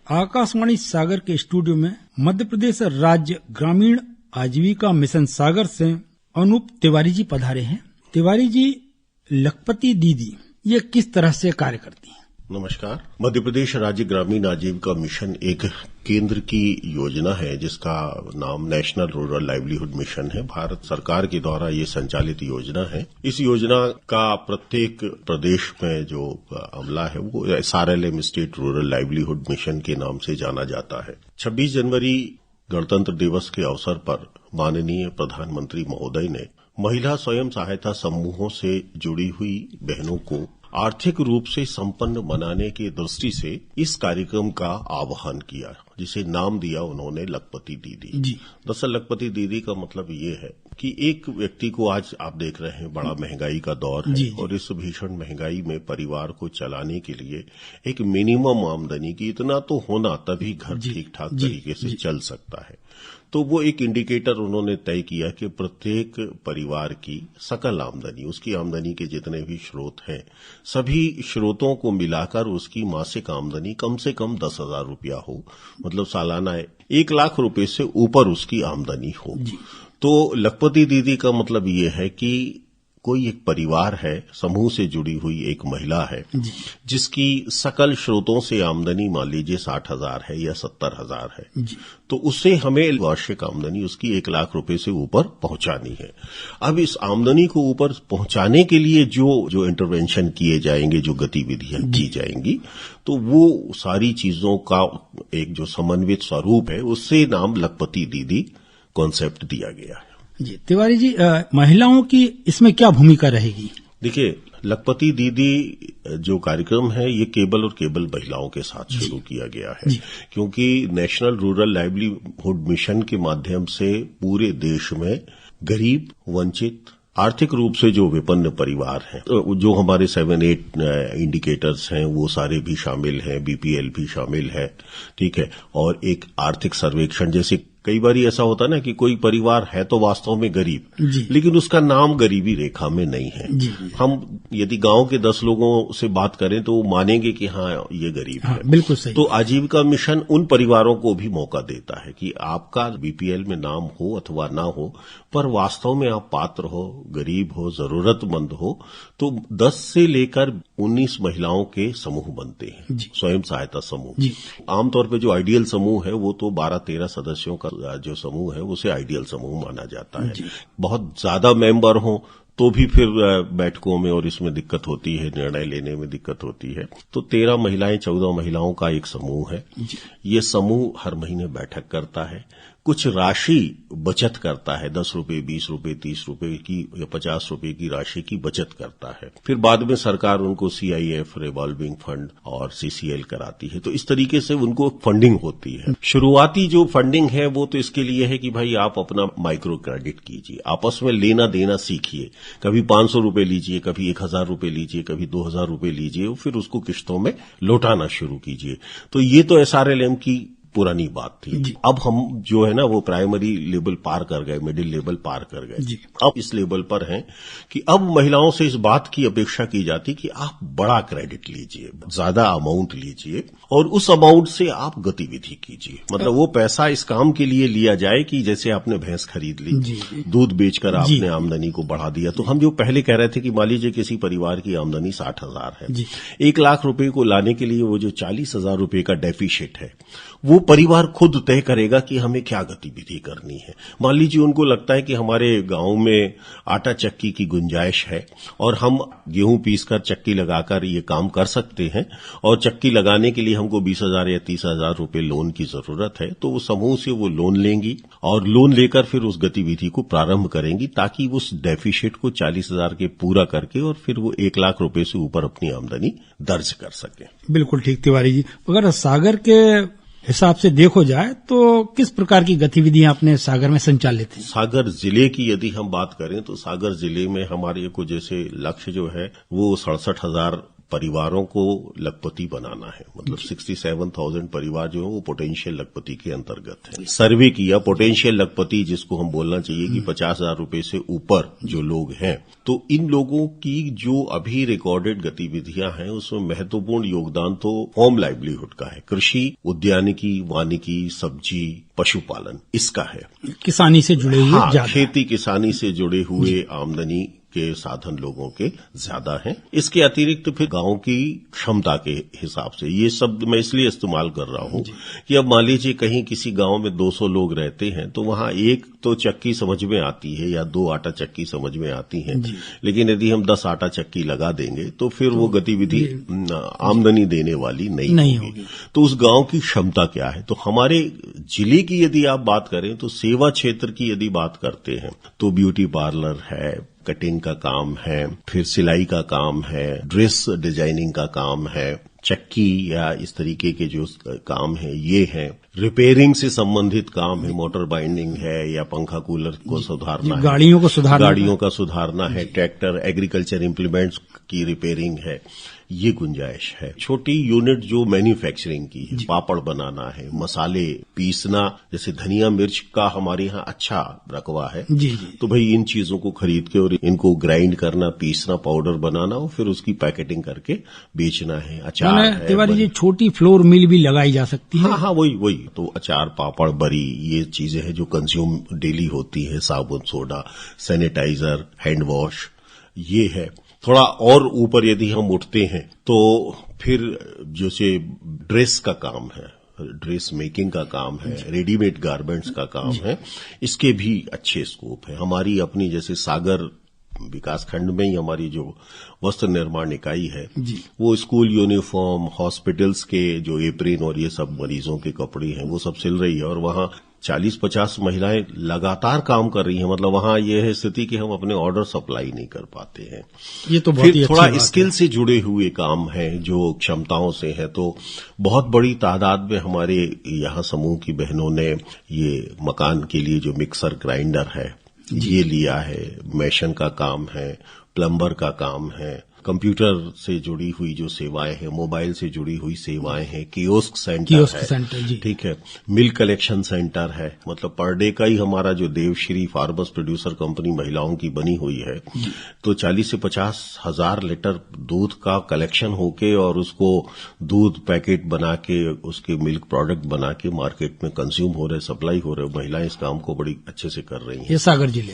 आकाशवाणी सागर के स्टूडियो में मध्य प्रदेश राज्य ग्रामीण आजीविका मिशन सागर से अनूप तिवारी जी पधारे हैं। तिवारी जी, लखपति दीदी ये किस तरह से कार्य करती हैं? नमस्कार। मध्य प्रदेश राज्य ग्रामीण आजीविका मिशन एक केंद्र की योजना है जिसका नाम नेशनल रूरल लाइवलीहुड मिशन है। भारत सरकार के द्वारा ये संचालित योजना है। इस योजना का प्रत्येक प्रदेश में जो अमला है वो SRLM state rural livelihood mission के नाम से जाना जाता है। 26 जनवरी गणतंत्र दिवस के अवसर पर माननीय प्रधानमंत्री महोदय ने महिला स्वयं सहायता समूहों से जुड़ी हुई बहनों को आर्थिक रूप से संपन्न बनाने की दृष्टि से इस कार्यक्रम का आह्वान किया, जिसे नाम दिया उन्होंने लखपति दीदी। दरअसल लखपति दीदी का मतलब ये है कि एक व्यक्ति को, आज आप देख रहे हैं बड़ा महंगाई का दौर है और इस भीषण महंगाई में परिवार को चलाने के लिए एक मिनिमम आमदनी की इतना तो होना, तभी घर ठीक ठाक तरीके से चल सकता है। तो वो एक इंडिकेटर उन्होंने तय किया कि प्रत्येक परिवार की सकल आमदनी, उसकी आमदनी के जितने भी स्रोत हैं, सभी स्रोतों को मिलाकर उसकी मासिक आमदनी कम से कम 10,000 रुपया हो, मतलब सालाना 1 लाख रुपए से ऊपर उसकी आमदनी हो। तो लखपति दीदी का मतलब ये है कि कोई एक परिवार है, समूह से जुड़ी हुई एक महिला है जिसकी सकल स्रोतों से आमदनी मान लीजिए 60,000 है या 70,000 है, तो उससे हमें वार्षिक आमदनी उसकी 1 लाख रुपए से ऊपर पहुंचानी है। अब इस आमदनी को ऊपर पहुंचाने के लिए जो इंटरवेंशन किए जाएंगे, जो गतिविधियां की जाएंगी, तो वो सारी चीजों का एक जो समन्वित स्वरूप है, उससे नाम लखपति दीदी कॉन्सेप्ट दिया गया है। जी तिवारी जी, महिलाओं की इसमें क्या भूमिका रहेगी? देखिए, लखपति दीदी जो कार्यक्रम है ये केवल और केवल महिलाओं के साथ शुरू किया गया है, क्योंकि नेशनल रूरल लाइवलीहुड मिशन के माध्यम से पूरे देश में गरीब, वंचित, आर्थिक रूप से जो विपन्न परिवार हैं, जो हमारे 7-8 इंडिकेटर्स हैं वो सारे भी शामिल हैं, BPL भी शामिल है, ठीक है। और एक आर्थिक सर्वेक्षण, जैसे कई बार ऐसा होता है ना कि कोई परिवार है तो वास्तव में गरीब, लेकिन उसका नाम गरीबी रेखा में नहीं है। हम यदि गांव के 10 लोगों से बात करें तो वो मानेंगे कि हाँ ये गरीब है। बिल्कुल सही। तो आजीविका मिशन उन परिवारों को भी मौका देता है कि आपका BPL में नाम हो अथवा ना हो, पर वास्तव में आप पात्र हो, गरीब हो, जरूरतमंद हो, तो 10 से लेकर 19 महिलाओं के समूह बनते हैं, स्वयं सहायता समूह। आमतौर पर जो आइडियल समूह है वो तो 12-13 सदस्यों का जो समूह है उसे आइडियल समूह माना जाता है। बहुत ज्यादा मेंबर हो तो भी फिर बैठकों में और इसमें दिक्कत होती है, निर्णय लेने में दिक्कत होती है। तो 13 महिलाएं, 14 महिलाओं का एक समूह है। ये समूह हर महीने बैठक करता है, कुछ राशि बचत करता है, 10 रुपए, 20 रुपए, 30 रुपए की या 50 रुपए की राशि की बचत करता है। फिर बाद में सरकार उनको CIF, रिवॉल्विंग फंड और CCL कराती है। तो इस तरीके से उनको फंडिंग होती है। शुरुआती जो फंडिंग है वो तो इसके लिए है कि भाई आप अपना माइक्रो क्रेडिट कीजिए, आपस में लेना देना सीखिए। कभी 500 रुपए लीजिए, कभी 1,000 रुपए लीजिए, कभी 2,000 रुपए लीजिए और फिर उसको किस्तों में लौटाना शुरू कीजिए। तो ये तो SRLM की पुरानी बात थी। अब हम जो है ना वो प्राइमरी लेवल पार कर गए, मिडिल लेवल पार कर गए। अब इस लेवल पर हैं कि अब महिलाओं से इस बात की अपेक्षा की जाती कि आप बड़ा क्रेडिट लीजिए, ज्यादा अमाउंट लीजिए और उस अमाउंट से आप गतिविधि कीजिए। मतलब वो पैसा इस काम के लिए लिया जाए कि जैसे आपने भैंस खरीद ली, दूध बेचकर आपने आमदनी को बढ़ा दिया। तो हम जो पहले कह रहे थे कि मान लीजिए किसी परिवार की आमदनी 60,000 है, 1 लाख रुपए को लाने के लिए वो जो 40,000 रुपए का डेफिसिट है वो परिवार खुद तय करेगा कि हमें क्या गतिविधि करनी है। मान लीजिए उनको लगता है कि हमारे गांव में आटा चक्की की गुंजाइश है और हम गेहूं पीसकर चक्की लगाकर ये काम कर सकते हैं और चक्की लगाने के लिए हमको 20,000 या 30,000 रुपए लोन की जरूरत है, तो वो समूह से वो लोन लेंगी और लोन लेकर फिर उस गतिविधि को प्रारंभ करेंगी ताकि उस डेफिसिट को 40,000 के पूरा करके और फिर वो 1 लाख रुपए से ऊपर अपनी आमदनी दर्ज कर सके। बिल्कुल ठीक तिवारी जी। अगर सागर के हिसाब से देखो जाए तो किस प्रकार की गतिविधियां अपने सागर में संचालित हैं? सागर जिले की यदि हम बात करें तो सागर जिले में हमारे को जैसे लक्ष्य जो है वो 67,000 परिवारों को लखपति बनाना है। मतलब 67,000 परिवार जो है वो पोटेंशियल लखपति के अंतर्गत है। सर्वे किया पोटेंशियल लखपति, जिसको हम बोलना चाहिए कि 50,000 रुपए से ऊपर जो लोग हैं, तो इन लोगों की जो अभी रिकॉर्डेड गतिविधियां हैं उसमें महत्वपूर्ण योगदान तो होम लाइवलीहुड का है। कृषि, उद्यानिकी, वानिकी, सब्जी, पशुपालन, इसका है। किसानी से जुड़े हुए ज्यादा, खेती किसानी से जुड़े हुए आमदनी के साधन लोगों के ज्यादा हैं। इसके अतिरिक्त फिर गांव की क्षमता के हिसाब से ये शब्द मैं इसलिए इस्तेमाल कर रहा हूं कि अब मान लीजिए कहीं किसी गांव में 200 लोग रहते हैं तो वहां एक तो चक्की समझ में आती है या 2 आटा चक्की समझ में आती है, लेकिन यदि हम 10 आटा चक्की लगा देंगे तो फिर वो गतिविधि आमदनी देने वाली नहीं होगी। तो उस गांव की क्षमता क्या है? तो हमारे जिले की यदि आप बात करें तो सेवा क्षेत्र की यदि बात करते हैं तो ब्यूटी पार्लर है, कटिंग का काम है, फिर सिलाई का काम है, ड्रेस डिजाइनिंग का काम है, चक्की या इस तरीके के जो काम है ये है, रिपेयरिंग से संबंधित काम है, मोटर बाइंडिंग है या पंखा कूलर को सुधारना है, गाड़ियों का सुधारना है, ट्रैक्टर, एग्रीकल्चर इम्प्लीमेंट्स की रिपेयरिंग है, ये गुंजाइश है। छोटी यूनिट जो मैन्युफैक्चरिंग की है, पापड़ बनाना है, मसाले पीसना, जैसे धनिया मिर्च का हमारे यहाँ अच्छा रकबा है, तो भाई इन चीजों को खरीद के और इनको ग्राइंड करना, पीसना, पाउडर बनाना और फिर उसकी पैकेटिंग करके बेचना है। अचार है, तिवारी जी छोटी फ्लोर मिल भी लगाई जा सकती है। हाँ, वही तो अचार, पापड़, बरी, ये चीजें हैं जो कंज्यूम डेली होती है। साबुन, सोडा, सैनिटाइजर, हैंड वॉश, ये है। थोड़ा और ऊपर यदि हम उठते हैं तो फिर जैसे ड्रेस का काम है, ड्रेस मेकिंग का काम है, रेडीमेड गारमेंट्स का काम है, इसके भी अच्छे स्कोप है। हमारी अपनी जैसे सागर विकास खंड में ही हमारी जो वस्त्र निर्माण इकाई है वो स्कूल यूनिफॉर्म, हॉस्पिटल्स के जो एप्रिन और ये सब मरीजों के कपड़े हैं वो सब सिल रही है और वहां 40-50 महिलाएं लगातार काम कर रही हैं। मतलब वहां ये है स्थिति कि हम अपने ऑर्डर सप्लाई नहीं कर पाते हैं। ये तो बहुत ही थोड़ा स्किल से जुड़े हुए काम है जो क्षमताओं से है। तो बहुत बड़ी तादाद में हमारे यहाँ समूह की बहनों ने ये मकान के लिए जो मिक्सर ग्राइंडर है ये लिया है, मेशन का काम है, प्लम्बर का काम है, कंप्यूटर से जुड़ी हुई जो सेवाएं हैं, मोबाइल से जुड़ी हुई सेवाएं हैं, कियोस्क सेंटर है, ठीक है, मिल्क कलेक्शन सेंटर है। मतलब पर डे का ही हमारा जो देवश्री फार्मर्स प्रोड्यूसर कंपनी महिलाओं की बनी हुई है तो 40 से 50 हजार लीटर दूध का कलेक्शन होके और उसको दूध पैकेट बना के उसके मिल्क प्रोडक्ट बना के मार्केट में कंज्यूम हो रहे, सप्लाई हो रहे। महिलाएं इस काम को बड़ी अच्छे से कर रही हैं। सागर जिले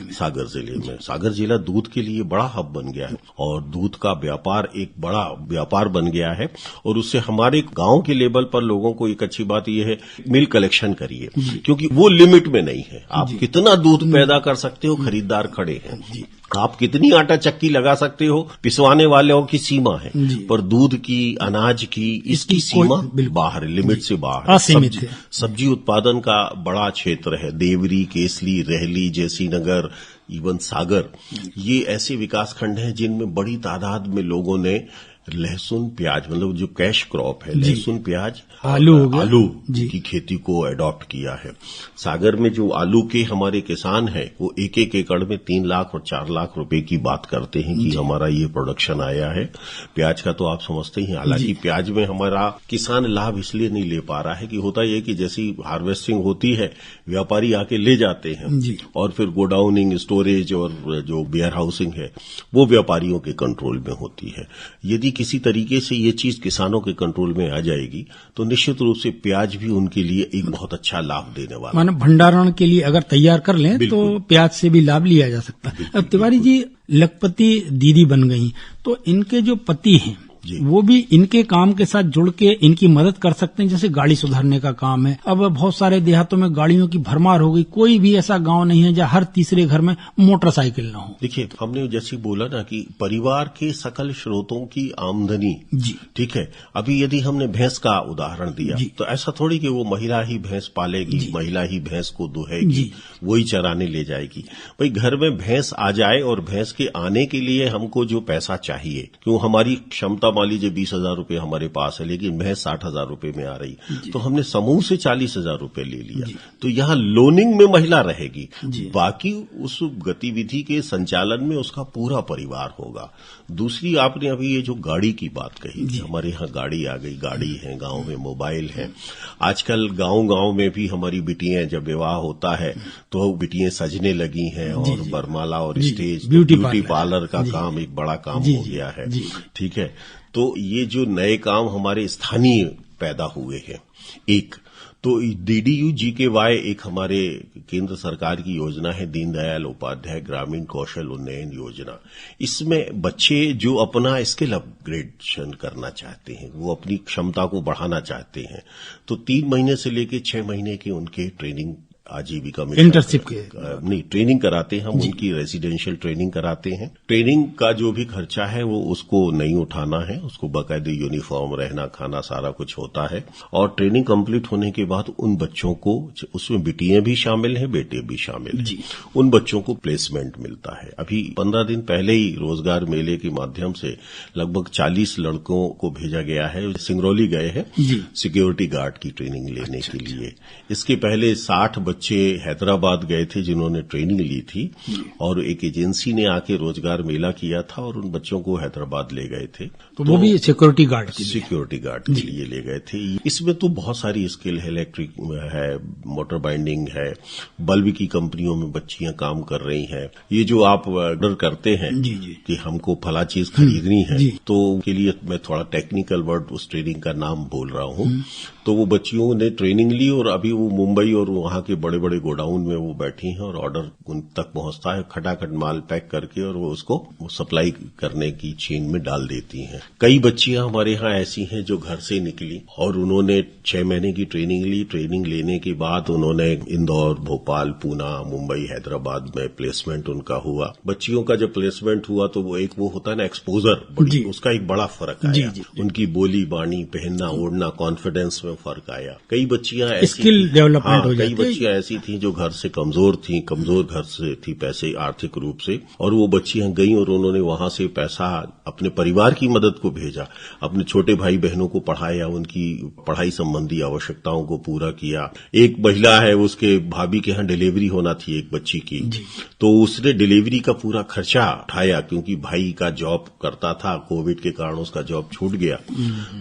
में सागर जिला दूध के लिए बड़ा हब बन गया है और दूध का व्यापार एक बड़ा व्यापार बन गया है और उससे हमारे गांव के लेवल पर लोगों को एक अच्छी बात यह है, मिल्क कलेक्शन करिए क्योंकि वो लिमिट में नहीं है। आप कितना दूध पैदा कर सकते हो, खरीदार खड़े हैं। आप कितनी आटा चक्की लगा सकते हो, पिसवाने वालों की सीमा है, पर दूध की, अनाज की, इसकी सीमा बाहर, लिमिट से बाहर। सब्जी उत्पादन का बड़ा क्षेत्र है। देवरी, केसली, रहली, जयसीनगर, इवन सागर, ये ऐसे विकास खंड हैं जिनमें बड़ी तादाद में लोगों ने लहसुन, प्याज, मतलब जो कैश क्रॉप है, लहसुन, प्याज, आलू की खेती को अडॉप्ट किया है। सागर में जो आलू के हमारे किसान हैं वो एक एकड़ में 3 लाख और 4 लाख रुपए की बात करते हैं कि हमारा ये प्रोडक्शन आया है। प्याज का तो आप समझते ही, हालांकि प्याज में हमारा किसान लाभ इसलिए नहीं ले पा रहा है कि होता यह कि जैसी हार्वेस्टिंग होती है व्यापारी आके ले जाते हैं और फिर गोडाउनिंग, स्टोरेज और जो वेयर हाउसिंग है वो व्यापारियों के कंट्रोल में होती है। यदि किसी तरीके से ये चीज किसानों के कंट्रोल में आ जाएगी तो निश्चित रूप से प्याज भी उनके लिए एक बहुत अच्छा लाभ देने वाला। मानो भंडारण के लिए अगर तैयार कर लें तो प्याज से भी लाभ लिया जा सकता है। अब तिवारी जी लखपति दीदी बन गई तो इनके जो पति हैं वो भी इनके काम के साथ जुड़ के इनकी मदद कर सकते हैं। जैसे गाड़ी सुधारने का काम है, अब बहुत सारे देहातों में गाड़ियों की भरमार हो गई, कोई भी ऐसा गांव नहीं है जहां हर तीसरे घर में मोटरसाइकिल ना हो। देखिए, हमने जैसे बोला ना कि परिवार के सकल स्रोतों की आमदनी, ठीक है। अभी यदि हमने भैंस का उदाहरण दिया तो ऐसा थोड़ी कि वो महिला ही भैंस पालेगी, महिला ही भैंस को दुहेगी, वही चराने ले जाएगी। भाई घर में भैंस आ जाए और भैंस के आने के लिए हमको जो पैसा चाहिए, क्यों हमारी क्षमता उनका मान लीजिए 20,000 रुपए हमारे पास है, लेकिन भैंस 60,000 रुपए में आ रही, तो हमने समूह से 40,000 रुपए ले लिया, तो यहाँ लोनिंग में महिला रहेगी, बाकी उस गतिविधि के संचालन में उसका पूरा परिवार होगा। दूसरी, आपने अभी ये जो गाड़ी की बात कही, हमारे यहाँ गाड़ी आ गई, गाड़ी है, गांव में मोबाइल है। आजकल गांव में भी हमारी बिटियां, जब विवाह होता है तो बिटियां सजने लगी हैं, और बरमाला और स्टेज, ब्यूटी पार्लर का काम एक बड़ा काम हो गया है। ठीक है, तो ये जो नए काम हमारे स्थानीय पैदा हुए हैं, एक तो DDU-GKY एक हमारे केंद्र सरकार की योजना है, दीनदयाल उपाध्याय ग्रामीण कौशल उन्नयन योजना। इसमें बच्चे जो अपना स्किल अपग्रेडेशन करना चाहते हैं, वो अपनी क्षमता को बढ़ाना चाहते हैं, तो 3 महीने से लेकर 6 महीने की उनके ट्रेनिंग आजीविका में इंटर्नशिप के नहीं ट्रेनिंग कराते हैं हम, उनकी रेजिडेंशियल ट्रेनिंग कराते हैं। ट्रेनिंग का जो भी खर्चा है वो उसको नहीं उठाना है, उसको बाकायदे यूनिफॉर्म, रहना खाना सारा कुछ होता है। और ट्रेनिंग कंप्लीट होने के बाद उन बच्चों को, उसमें बिटियां भी शामिल हैं, बेटे भी शामिल हैं, उन बच्चों को प्लेसमेंट मिलता है। अभी 15 दिन पहले ही रोजगार मेले के माध्यम से लगभग 40 लड़कों को भेजा गया है, सिंगरौली गए हैं सिक्योरिटी गार्ड की ट्रेनिंग लेने के लिए। इसके पहले 60 बच्चे हैदराबाद गए थे जिन्होंने ट्रेनिंग ली थी, और एक एजेंसी ने आके रोजगार मेला किया था और उन बच्चों को हैदराबाद ले गए थे। तो वो भी सिक्योरिटी गार्ड के लिए ले गए थे। इसमें तो बहुत सारी स्किल है, इलेक्ट्रिक है, मोटर बाइंडिंग है, बल्ब की कंपनियों में बच्चियां काम कर रही हैं। ये जो आप ऑर्डर करते हैं कि हमको फला चीज खरीदनी है, तो उनके लिए मैं थोड़ा टेक्निकल वर्ड उस ट्रेनिंग का नाम बोल रहा हूं। तो वो बच्चियों ने ट्रेनिंग ली और अभी वो मुंबई और वहां के बड़े बड़े गोडाउन में वो बैठी हैं और ऑर्डर उन तक पहुंचता है, खटाखट माल पैक करके, और वो उसको सप्लाई करने की चेन में डाल देती हैं। कई बच्चियां हमारे यहाँ ऐसी हैं जो घर से निकली और उन्होंने 6 महीने की ट्रेनिंग ली। ट्रेनिंग लेने के बाद उन्होंने इंदौर, भोपाल, पूना, मुंबई, हैदराबाद में प्लेसमेंट उनका हुआ। बच्चियों का जब प्लेसमेंट हुआ तो वो होता है ना एक्सपोजर, उसका एक बड़ा फर्क आया। उनकी बोली बानी, पहनना ओढ़ना, कॉन्फिडेंस में फर्क आया। कई बच्चियां स्किल डेवलपमेंट हो जाती है। कई बच्चियां ऐसी थी जो घर से कमजोर घर से थी पैसे आर्थिक रूप से, और वो बच्चियां गईं और उन्होंने वहां से पैसा अपने परिवार की मदद को भेजा, अपने छोटे भाई बहनों को पढ़ाया, उनकी पढ़ाई संबंधी आवश्यकताओं को पूरा किया। एक महिला है, उसके भाभी के यहाँ डिलीवरी होना थी एक बच्ची की, तो उसने डिलीवरी का पूरा खर्चा उठाया, क्योंकि भाई का जॉब करता था, कोविड के कारण उसका जॉब छूट गया।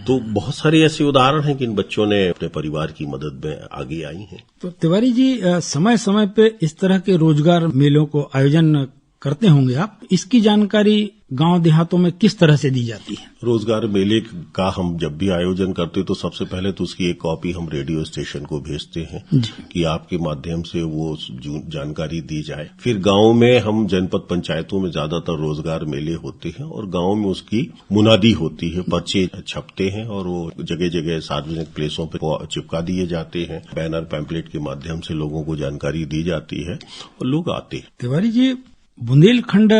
तो बहुत सारे ऐसे उदाहरण हैं कि इन बच्चों ने अपने परिवार की मदद में आगे आई हैं। तो तिवारी जी, समय समय पे इस तरह के रोजगार मेलों को आयोजन करते होंगे आप, इसकी जानकारी गांव देहातों में किस तरह से दी जाती है? रोजगार मेले का हम जब भी आयोजन करते तो सबसे पहले तो उसकी एक कॉपी हम रेडियो स्टेशन को भेजते हैं कि आपके माध्यम से वो जानकारी दी जाए। फिर गांव में हम जनपद पंचायतों में ज्यादातर रोजगार मेले होते हैं और गांव में उसकी मुनादी होती है, पर्चे छपते हैं और वो जगह जगह सार्वजनिक प्लेसों पर चिपका दिए जाते हैं। बैनर पैम्पलेट के माध्यम से लोगों को जानकारी दी जाती है और लोग आते हैं। तिवारी जी, बुंदेलखंड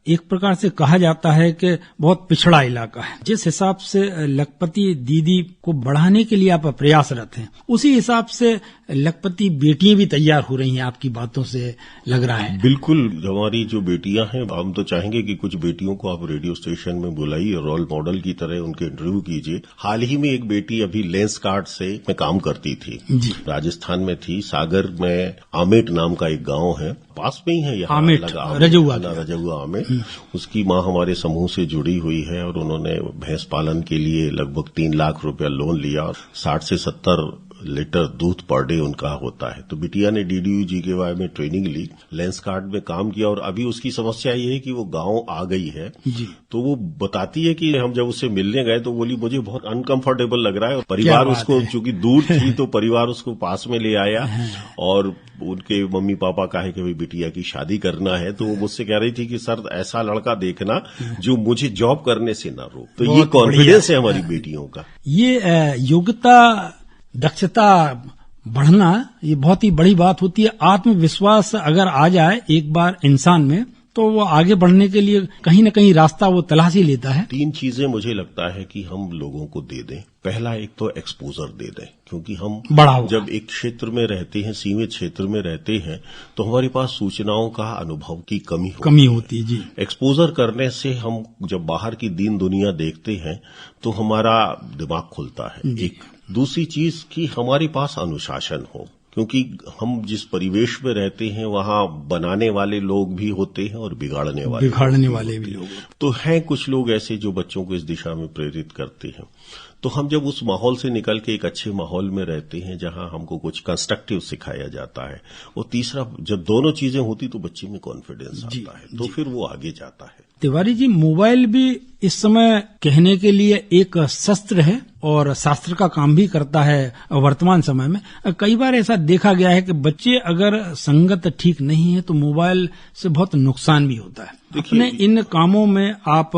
एक प्रकार से कहा जाता है कि बहुत पिछड़ा इलाका है। जिस हिसाब से लखपति दीदी को बढ़ाने के लिए आप प्रयासरत हैं, उसी हिसाब से लखपति बेटियां भी तैयार हो रही हैं, आपकी बातों से लग रहा है। बिल्कुल, हमारी जो बेटियां हैं, हम तो चाहेंगे कि कुछ बेटियों को आप रेडियो स्टेशन में बुलाइए, रोल मॉडल की तरह उनके इंटरव्यू कीजिए। हाल ही में एक बेटी अभी लेंस कार्ड से में काम करती थी, राजस्थान में थी, सागर में आमेट नाम का एक गाँव है, पास में ही है यहाँ रजौआ आमेट। उसकी माँ हमारे समूह से जुड़ी हुई है और उन्होंने भैंस पालन के लिए लगभग 3 लाख रुपया लोन लिया और 60 से 70 लीटर दूध पर डे उनका होता है। तो बिटिया ने DDU-GKY में ट्रेनिंग ली, लेंस कार्ड में काम किया और अभी उसकी समस्या ये है कि वो गांव आ गई है। तो वो बताती है कि हम जब उससे मिलने गए तो बोली मुझे बहुत अनकंफर्टेबल लग रहा है, और परिवार उसको चूंकि दूर थी तो परिवार उसको पास में ले आया और उनके मम्मी पापा कहे कि भाई बिटिया की शादी करना है। तो वो मुझसे कह रही थी कि सर ऐसा लड़का देखना जो मुझे जॉब करने से ना रोक। तो ये कॉन्फिडेंस है हमारी बेटियों का। ये योग्यता दक्षता बढ़ना ये बहुत ही बड़ी बात होती है। आत्मविश्वास अगर आ जाए एक बार इंसान में तो वो आगे बढ़ने के लिए कहीं न कहीं रास्ता वो तलाश ही लेता है। 3 चीजें मुझे लगता है कि हम लोगों को दे दें। पहला, एक तो एक्सपोजर दे दें, क्योंकि हम जब एक क्षेत्र में रहते हैं, सीमित क्षेत्र में रहते हैं, तो हमारे पास सूचनाओं का अनुभव की कमी होती है। जी। एक्सपोजर करने से हम जब बाहर की दीन दुनिया देखते हैं तो हमारा दिमाग खुलता है। एक दूसरी चीज कि हमारे पास अनुशासन हो, क्योंकि हम जिस परिवेश में रहते हैं वहां बनाने वाले लोग भी होते हैं और बिगाड़ने वाले भी लोग। तो हैं कुछ लोग ऐसे जो बच्चों को इस दिशा में प्रेरित करते हैं। तो हम जब उस माहौल से निकल के एक अच्छे माहौल में रहते हैं जहां हमको कुछ कंस्ट्रक्टिव सिखाया जाता है, और तीसरा, जब दोनों चीजें होती तो बच्चे में कॉन्फिडेंस आता है, तो फिर वो आगे जाता है। तिवारी जी, मोबाइल भी इस समय कहने के लिए एक शस्त्र है और शास्त्र का काम भी करता है। वर्तमान समय में कई बार ऐसा देखा गया है कि बच्चे अगर संगत ठीक नहीं है तो मोबाइल से बहुत नुकसान भी होता है। अपने इन कामों में आप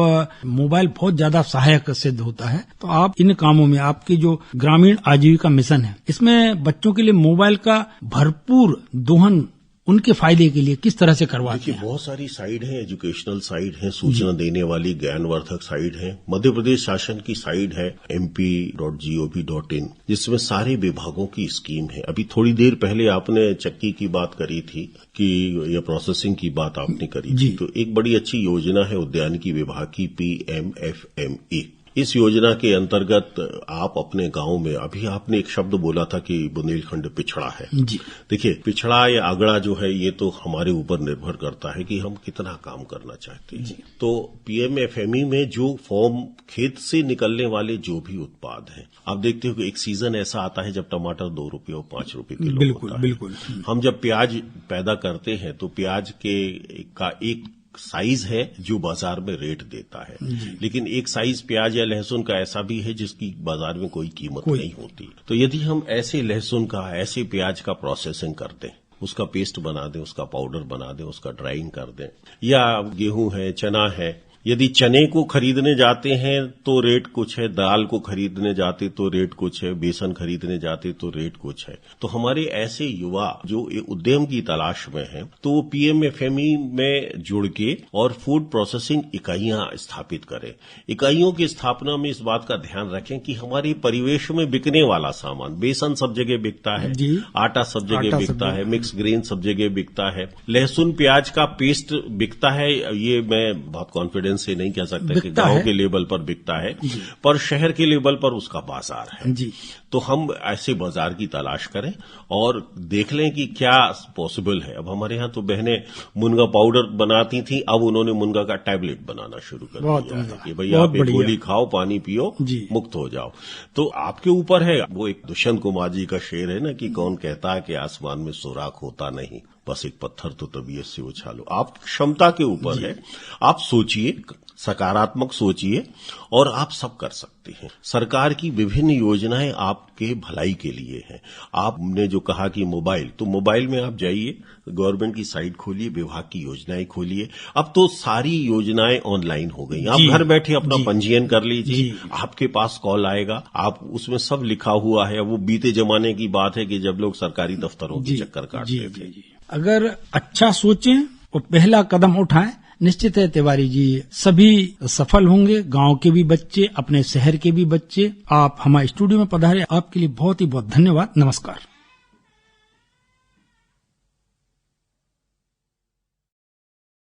मोबाइल बहुत ज्यादा सहायक सिद्ध होता है, तो आप इन कामों में आपकी जो ग्रामीण आजीविका मिशन है, इसमें बच्चों के लिए मोबाइल का भरपूर दोहन उनके फायदे के लिए किस तरह से करवाते हैं? बहुत सारी साइट है, एजुकेशनल साइट है, सूचना देने वाली ज्ञानवर्धक साइट है। मध्य प्रदेश शासन की साइट है mp.gov.in, जिसमें सारे विभागों की स्कीम है। अभी थोड़ी देर पहले आपने चक्की की बात करी थी कि या प्रोसेसिंग की बात आपने करी थी, तो एक बड़ी अच्छी योजना है उद्यानिकी विभाग की, PMFME। इस योजना के अंतर्गत आप अपने गांव में, अभी आपने एक शब्द बोला था कि बुंदेलखंड पिछड़ा है। देखिए, पिछड़ा या अगड़ा जो है ये तो हमारे ऊपर निर्भर करता है कि हम कितना काम करना चाहते हैं। तो PMFME में जो फॉर्म, खेत से निकलने वाले जो भी उत्पाद हैं, आप देखते हो कि एक सीजन ऐसा आता है जब टमाटर 2 रुपये और 5 रुपये किलो होता है। बिल्कुल। हम जब प्याज पैदा करते हैं तो प्याज का एक साइज है जो बाजार में रेट देता है, लेकिन एक साइज प्याज या लहसुन का ऐसा भी है जिसकी बाजार में कोई कीमत नहीं होती। तो यदि हम ऐसे लहसुन का, ऐसे प्याज का प्रोसेसिंग कर दें, उसका पेस्ट बना दें, उसका पाउडर बना दें, उसका ड्राइंग कर दें, या गेहूं है, चना है, यदि चने को खरीदने जाते हैं तो रेट कुछ है, दाल को खरीदने जाते तो रेट कुछ है, बेसन खरीदने जाते तो रेट कुछ है। तो हमारे ऐसे युवा जो उद्यम की तलाश में हैं, तो वो PMFME में जुड़ के और फूड प्रोसेसिंग इकाइयां स्थापित करें। इकाइयों की स्थापना में इस बात का ध्यान रखें कि हमारे परिवेश में बिकने वाला सामान, बेसन सब जगह बिकता है, आटा सब जगह बिकता है, मिक्स ग्रेन सब जगह बिकता है, लहसुन प्याज का पेस्ट बिकता है। ये मैं बहुत कॉन्फिडेंस से नहीं कह सकता कि गांव के लेवल पर बिकता है, पर शहर के लेवल पर उसका बाजार है। तो हम ऐसे बाजार की तलाश करें और देख लें कि क्या पॉसिबल है। अब हमारे यहाँ तो बहनें मुनगा पाउडर बनाती थी, अब उन्होंने मुनगा का टैबलेट बनाना शुरू कर दिया है कि भैया आप एक गोली खाओ, पानी पियो, मुक्त हो जाओ। तो आपके ऊपर है। वो एक दुष्यंत कुमार जी का शेर है ना कि कौन कहता है कि आसमान में सुराख होता नहीं, बस एक पत्थर तो तबीयत से उछालो। आप क्षमता के ऊपर है, आप सोचिए, सकारात्मक सोचिए और आप सब कर सकते हैं। सरकार की विभिन्न योजनाएं आपके भलाई के लिए हैं। आपने जो कहा कि मोबाइल, तो मोबाइल में आप जाइए, गवर्नमेंट की साइट खोलिए, विभाग की योजनाएं खोलिए। अब तो सारी योजनाएं ऑनलाइन हो गई, आप घर बैठे अपना पंजीयन कर लीजिए, आपके पास कॉल आएगा, आप उसमें सब लिखा हुआ है। वो बीते जमाने की बात है कि जब लोग सरकारी दफ्तरों के चक्कर काटते थे। अगर अच्छा सोचें और पहला कदम उठाएं, निश्चित है तिवारी जी सभी सफल होंगे। गांव के भी बच्चे, अपने शहर के भी बच्चे। आप हमारे स्टूडियो में पधारे, आपके लिए बहुत ही बहुत धन्यवाद। नमस्कार।